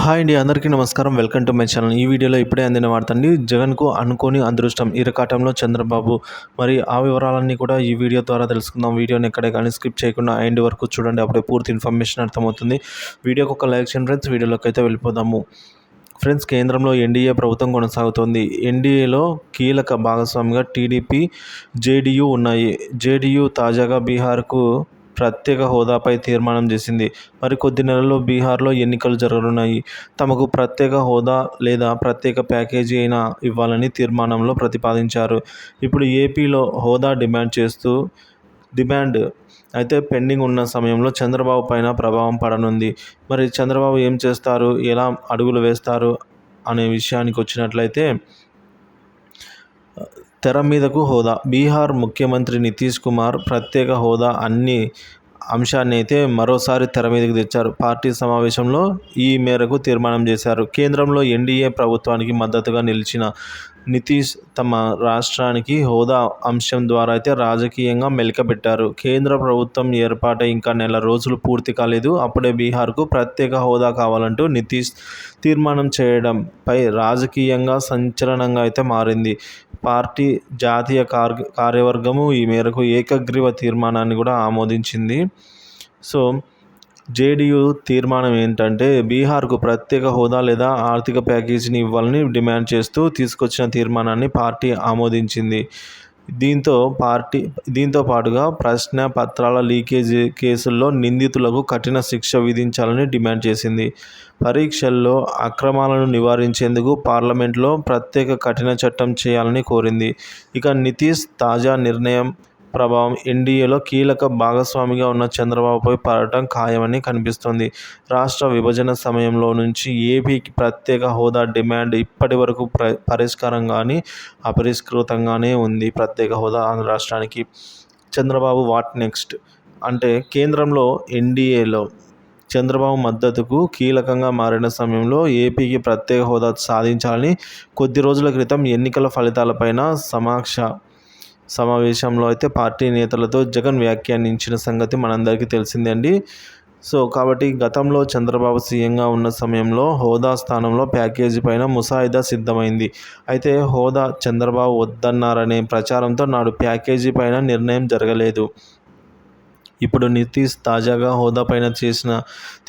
Hi అండి, అందరికీ నమస్కారం. Welcome to my channel. ఈ వీడియోలో ఇప్పుడే అందిన వార్త అండి. జగన్కు అనుకోని అదృష్టం, ఇరకాటంలో చంద్రబాబు. మరి ఆ వివరాలన్నీ కూడా ఈ వీడియో ద్వారా తెలుసుకుందాం. వీడియోని ఎక్కడే కానీ స్కిప్ చేయకుండా ఎండ్ వరకు చూడండి, అప్పుడే పూర్తి ఇన్ఫర్మేషన్ అర్థమవుతుంది. వీడియోకి ఒక లైక్ చేయండి ఫ్రెండ్స్. వీడియోలోకి అయితే వెళ్ళిపోదాము. ఫ్రెండ్స్, కేంద్రంలో ఎన్డీఏ ప్రభుత్వం కొనసాగుతోంది. ఎన్డీఏలో కీలక భాగస్వామిగా టీడీపీ, జేడీయూ ఉన్నాయి. జేడీయూ తాజాగా బీహార్కు ప్రత్యేక హోదాపై తీర్మానం చేసింది. మరి కొద్ది నెలల్లో బీహార్లో ఎన్నికలు జరగనున్నాయి. తమకు ప్రత్యేక హోదా లేదా ప్రత్యేక ప్యాకేజీ అయినా ఇవ్వాలని తీర్మానంలో ప్రతిపాదించారు. ఇప్పుడు ఏపీలో హోదా డిమాండ్ అయితే పెండింగ్ ఉన్న సమయంలో చంద్రబాబు పైన ప్రభావం పడనుంది. మరి చంద్రబాబు ఏం చేస్తారు, ఎలా అడుగులు వేస్తారు అనే విషయానికి వచ్చినట్లయితే, తెర మీదకు హోదా. బీహార్ ముఖ్యమంత్రి నితీష్ కుమార్ ప్రత్యేక హోదా అన్ని అంశాన్ని అయితే మరోసారి తెర మీదకు తెచ్చారు. పార్టీ సమావేశంలో ఈ మేరకు తీర్మానం చేశారు. కేంద్రంలో ఎన్డీఏ ప్రభుత్వానికి మద్దతుగా నిలిచిన నితీష్ తమ రాష్ట్రానికి హోదా అంశం ద్వారా అయితే రాజకీయంగా మెలికబెట్టారు. కేంద్ర ప్రభుత్వం ఏర్పాటై ఇంకా నెల రోజులు పూర్తి కాలేదు. అప్పుడే బీహార్కు ప్రత్యేక హోదా కావాలంటూ నితీష్ తీర్మానం చేయడంపై రాజకీయంగా సంచలనంగా అయితే మారింది. పార్టీ జాతీయ కార్యవర్గము ఈ మేరకు ఏకగ్రీవ తీర్మానాన్ని కూడా ఆమోదించింది. సో జేడీయూ తీర్మానం ఏంటంటే, బీహార్కు ప్రత్యేక హోదా లేదా ఆర్థిక ప్యాకేజీని ఇవ్వాలని డిమాండ్ చేస్తూ తీసుకొచ్చిన తీర్మానాన్ని పార్టీ ఆమోదించింది. దీంతో పాటుగా ప్రశ్న పత్రాల లీకేజీ కేసుల్లో నిందితులకు కఠిన శిక్ష విధించాలని డిమాండ్ చేసింది. పరీక్షల్లో అక్రమాలను నివారించేందుకు పార్లమెంట్లో ప్రత్యేక కఠిన చట్టం చేయాలని కోరింది. ఇక నితీష్ తాజా నిర్ణయం ప్రభావం ఎన్డీఏలో కీలక భాగస్వామిగా ఉన్న చంద్రబాబుపై పడటం ఖాయమని కనిపిస్తోంది. రాష్ట్ర విభజన సమయంలో నుంచి ఏపీకి ప్రత్యేక హోదా డిమాండ్ ఇప్పటి వరకు పరిష్కారం కానీ అపరిష్కృతంగానే ఉంది. ప్రత్యేక హోదా ఆంధ్ర రాష్ట్రానికి. చంద్రబాబు వాట్ నెక్స్ట్ అంటే, కేంద్రంలో ఎన్డీఏలో చంద్రబాబు మద్దతుకు కీలకంగా మారిన సమయంలో ఏపీకి ప్రత్యేక హోదా సాధించాలని కొద్ది రోజుల క్రితం ఎన్నికల ఫలితాలపైన సమావేశంలో అయితే పార్టీ నేతలతో జగన్ వ్యాఖ్యానించిన సంగతి మనందరికీ తెలిసిందే అండి. సో కాబట్టి గతంలో చంద్రబాబు సీఎంగా ఉన్న సమయంలో హోదా స్థానంలో ప్యాకేజీ పైన ముసాయిదా సిద్ధమైంది. అయితే హోదా చంద్రబాబు వద్దన్నారనే ప్రచారంతో నాడు ప్యాకేజీ పైన నిర్ణయం జరగలేదు. ఇప్పుడు నితీష్ తాజాగా హోదా పైన చేసిన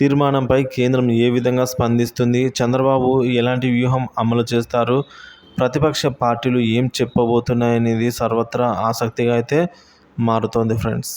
తీర్మానంపై కేంద్రం ఏ విధంగా స్పందిస్తుంది, చంద్రబాబు ఎలాంటి వ్యూహం అమలు చేస్తారు, ప్రతిపక్ష పార్టీలు ఏం చెప్పబోతున్నాయనేది సర్వత్రా ఆసక్తిగా అయితే మారుతోంది ఫ్రెండ్స్.